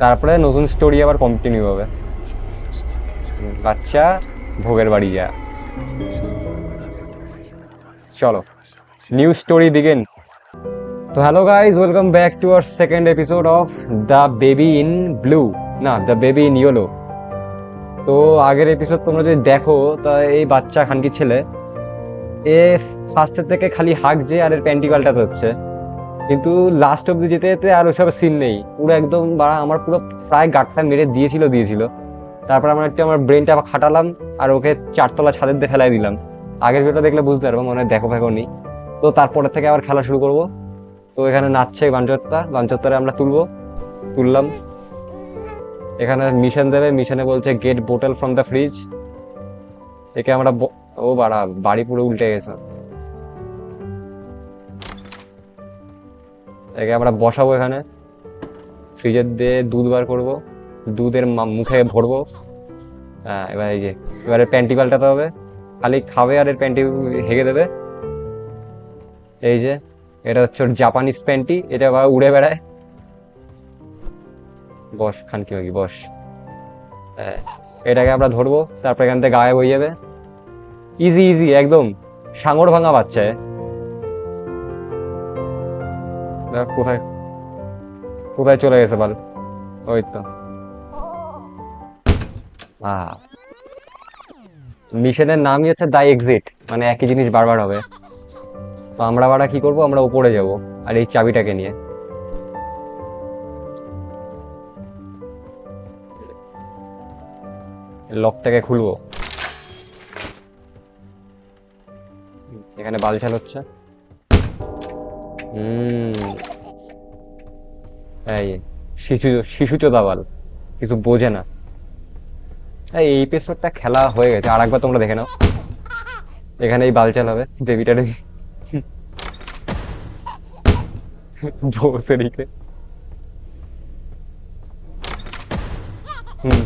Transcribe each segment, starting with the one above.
তারপরে নতুন স্টোরি আবার কন্টিনিউ হবে। বাচ্চা ভোগের বাড়ি যা। চলো, নিউ স্টোরি বিগিন। তো hello guys, welcome back to our second episode of the baby in blue, না দ্য বেবি ইন ইয়েলো। তো আগের এপিসোড তোমরা যদি দেখো, তা এই বাচ্চা খানকির ছেলে এ ফার্স্টের থেকে খালি হাঁকছে আর এর প্যান্টি পাল্টাতে হচ্ছে, কিন্তু লাস্ট অব্দি যেতে যেতে আর ওসব সিন নেই। পুরো একদম আমার পুরো প্রায় গাঁটটা মেরে দিয়েছিল। তারপর আমার ব্রেনটা খাটালাম আর ওকে 4তলা ছাদের দিয়ে ফেলাই দিলাম। আগের ভিডিওটা দেখলে বুঝতে পারবো, মনে হয় দেখো ফেকো নি। তো তারপরের থেকে আবার খেলা শুরু করব। তো এখানে নাচছে বাঞ্চত্তারে আমরা তুললাম। এখানে মিশন দেবে, মিশনে বলছে গেট বোতল ফ্রম দ্য ফ্রিজ। একে আমরা ও বাড়া, বাড়ি পুরো উল্টে গেছে। একে আমরা বসাবো এখানে, ফ্রিজের দিয়ে দুধ বার করবো, দুধের মুখে ভরবো। হ্যাঁ, এবার এই যে এবারে প্যান্টি পাল্টাতে হবে, খালি খাবে আর এর প্যান্টি হেগে দেবে। এই যে এটা হচ্ছে ওর জাপানিজ প্যান্টি, এটা আবার উড়ে বেড়ায়। বস খানকি মাগি বস। হ্যাঁ, এটাকে আমরা ধরবো, তারপর এখান থেকে গায়েব হয়ে যাবে। ইজি ইজি একদম, সাঙর ভাঙা বাচ্চা। কোথায় কোথায় চলে গেছে বল? ওই তো। মিশনের নামই হচ্ছে দা এক্সিট, মানে একই জিনিস বারবার হবে। তো আমরা বাড়া কি করবো, আমরা উপরে যাব আর এই চাবিটাকে নিয়ে লকটাকে খুলবো। এখানে বালছাল হচ্ছে। এই শিশু শিশু চোদাবাল, কিছু বোঝে না। এই এপিসোডটা খেলা হয়ে গেছে, আর একবার তোমরা দেখে নাও। এখানে এই বালচাল হবে, বেবিটা বসে রেখে। হুম,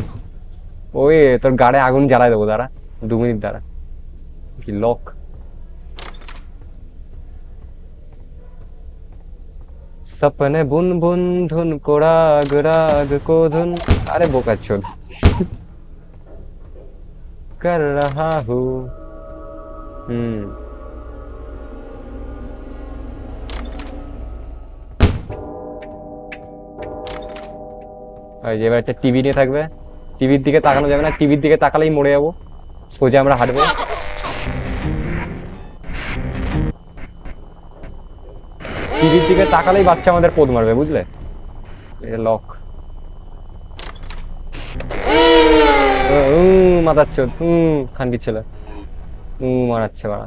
ওই তোর গাড়ে আগুন জ্বালায় দেবো, দাঁড়া 2 মিনিট দাঁড়া। কি লক? सपने बुन बुन धुन को राग राग को धुन। अरे बोका चोद कर रहा हूँ। আর এবার একটা টিভি নিয়ে থাকবে, টিভির দিকে তাকানো যাবে না, টিভির দিকে তাকালেই মরে যাবো। সোজা আমরা হাঁটবো। টিভির দিকে তাকালেই বাচ্চা আমাদের পোদ মারবে, বুঝলে? এটা লক। মাথার চোদ, খানকির ছেলে মারাচ্ছে বাড়া।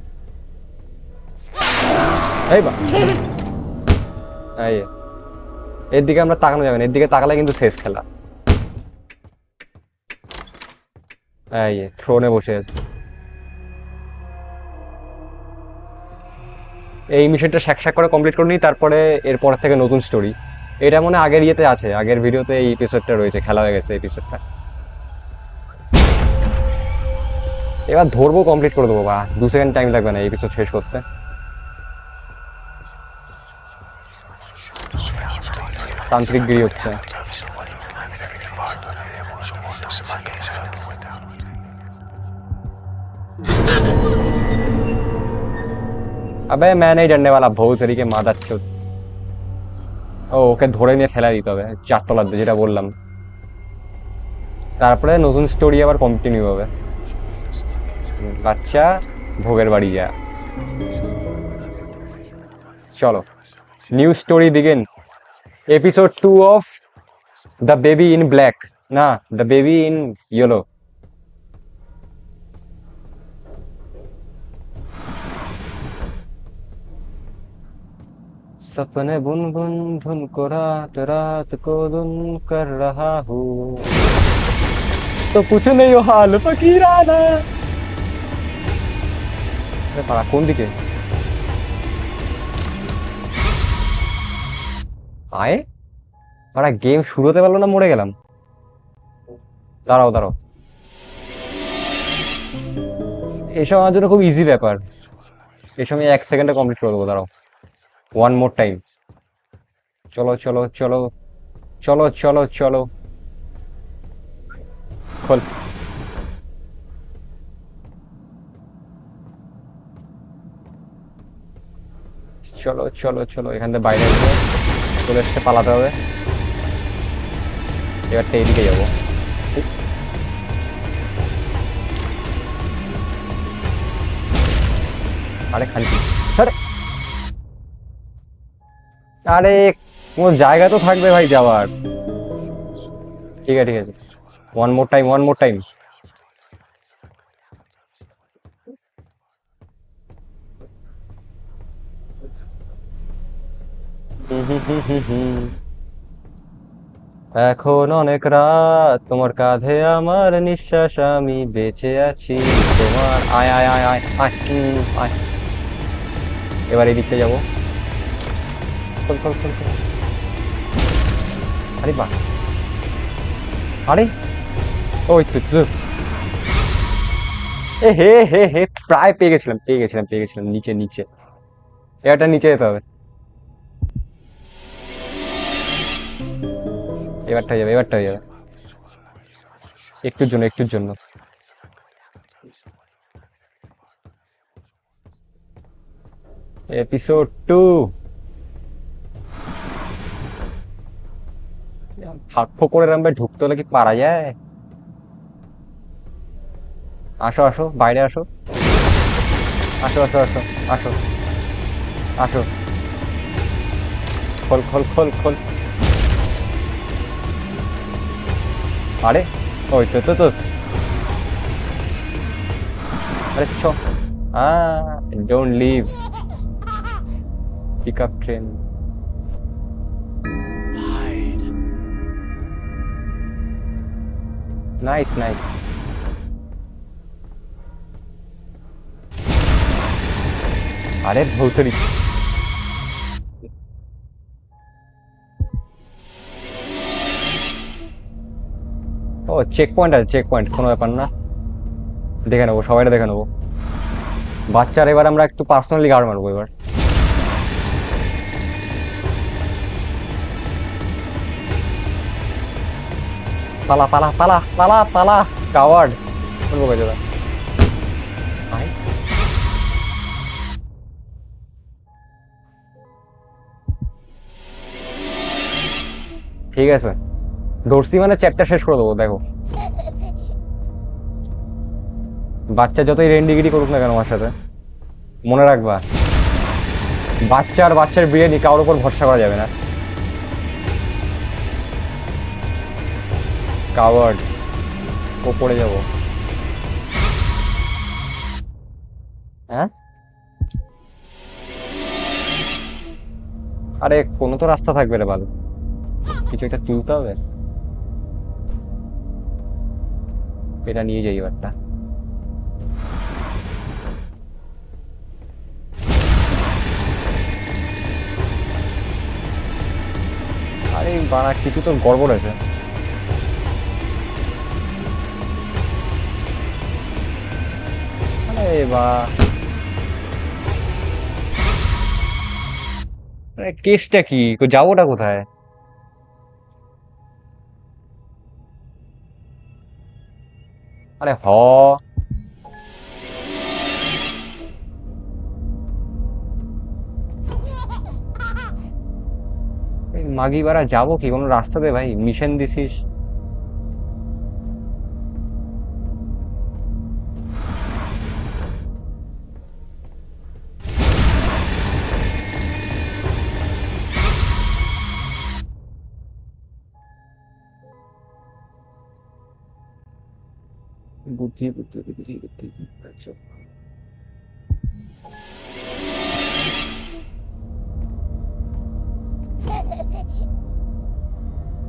এই বা এই, এর দিকে আমরা তাকানো যাবে না, এর দিকে তাকালে কিন্তু শেষ খেলা। এই থ্রোনে বসে আছে। এই মিশনটা শ্যাক করে কমপ্লিট করে নিই, তারপরে এরপর থেকে নতুন স্টোরি। এটা মনে আগের ইয়েতে আছে, আগের ভিডিওতে এই এপিসোডটা রয়েছে, খেলা হয়ে গেছে এপিসোডটা। এবার ধরবো, কমপ্লিট করে দেবো, বা 2 সেকেন্ড টাইম লাগবে না এই এপিসোড শেষ করতে। তান্ত্রিক গিরি হচ্ছে। अबे मैं नहीं डरने वाला भोसड़ी के मादारचोद। ও ওকে ধরে নিয়ে ফেলা দিতে হবে 4তলাতে, যেটা বললাম। তারপরে নতুন স্টোরি আবার কন্টিনিউ হবে। বাচ্চা ভোগের বাড়ি যা। চলো, new story begin. Episode 2 of the baby in black, না দ্য বেবি ইন ইয়েলো। सपने बुन बुन धुन को रात रात को धुन कर रहा हूँ, तो कुछ नहीं हो हाल फकीराना। পাড়া কোন দিকে আয়? পাড়া গেম শুরু হতে পারলো না, মরে গেলাম। দাঁড়াও দাঁড়াও, এসব আমার জন্য খুব ইজি ব্যাপার। এসব আমি 1 সেকেন্ডে কমপ্লিট করে দেবো, দাঁড়াও। One more time. চলো চলো চলো চলো চলো চলো। খোল। চলো চলো চলো, এখান থেকে বাইরে আসবো, চলে এসছে, পালাতে হবে। এবারটা এইদিকে যাবো। আরে খালি আরে আরে কোনো জায়গা তো থাকবে ভাই যাওয়ার। ঠিক আছে ঠিক আছে, one more time, one more time. এখন অনেক রাত, তোমার কাঁধে আমার নিঃশ্বাস, আমি বেঁচে আছি তোমার। আয় আয় আয় আয় আয়, আয়। এবার এই দিকটা যাবো। খোল খোল খোল খোল। আরে বাহ, আরে ওই তো এ হে হে হে, প্রায় পেয়ে গেছিলাম পেয়ে গেছিলাম পেয়ে গেছিলাম। নিচে নিচে, এটা নিচে যেতে হবে। এবারটা হয়ে যাবে, এবারটা হয়ে যাবে। একটুর জন্য, একটুর জন্য। এপিসোড 2। ফাঁক করে রামবে ঢুকতে হলে কি পারা যায়? আসো আসো, বাইরে আসো, আসো আসো আসো, আসো আসো। খোল খোল খোল খোল। আরে ওই তো তো তো, আরে চ, don't leave, pick up train. Nice nice. আরে ভৌসরি। ও চেক পয়েন্ট আছে, চেক পয়েন্ট, কোনো ব্যাপার না, দেখে নেবো, সবাইটা দেখে নেবো। বাচ্চার এবার আমরা একটু পার্সোনালি গাড় মারবো এবার। পালা পালা পালা পালা পালা, কাওয়ার্ড। বলবো কাজে আয়। ঠিক আছে, ধরছি মানে চ্যাপ্টার শেষ করে দেবো, দেখো। বাচ্চা যতই রেন্ডিগিরি করুক না কেন আমার সাথে, মনে রাখবা, বাচ্চা আর বাচ্চার বিরিয়ানি কারোর উপর ভরসা করা যাবে না। কাওয়ার্ড, ও পড়ে যাবো। হ্যাঁ, আরে কোনো তো রাস্তা থাকবে রে ভালো, কিছু একটা তুলতে হবে। এটা নিয়ে যাই এবারটা। আরে বাড়া, কিছু তো গড়বড় আছে। আরে বা, কেসটা কি, যাবোটা কোথায়? আরে হ, এই মাগি বাড়া, যাবো কি কোনো রাস্তা দে ভাই, মিশন দিছিস। বুদ্ধি বুদ্ধি বুদ্ধি বুদ্ধি। আচ্ছা,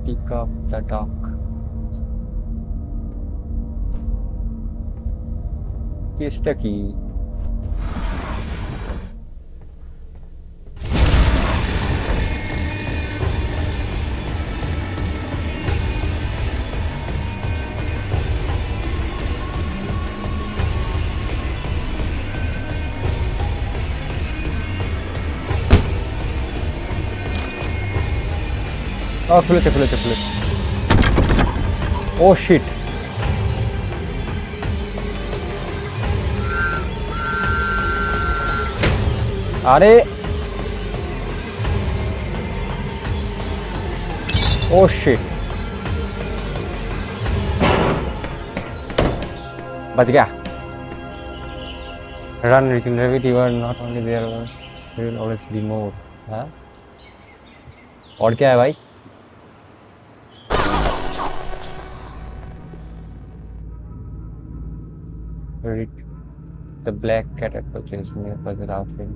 পিক আপ দ্য ডগ। কেসটা কি? ও খুলেছে খুলেছে খুলেছে। ও শিট, আরে ও শিট, बच गया। Run reaching rabbit, you are not only there, there will always be more। हाँ, और क्या है भाई? Read the black cat approaches me without him।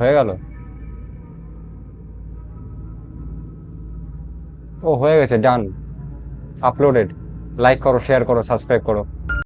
হয়ে গেল? ও হয়ে গেছে, ডান, আপলোডেড। লাইক করো, শেয়ার করো, সাবস্ক্রাইব করো।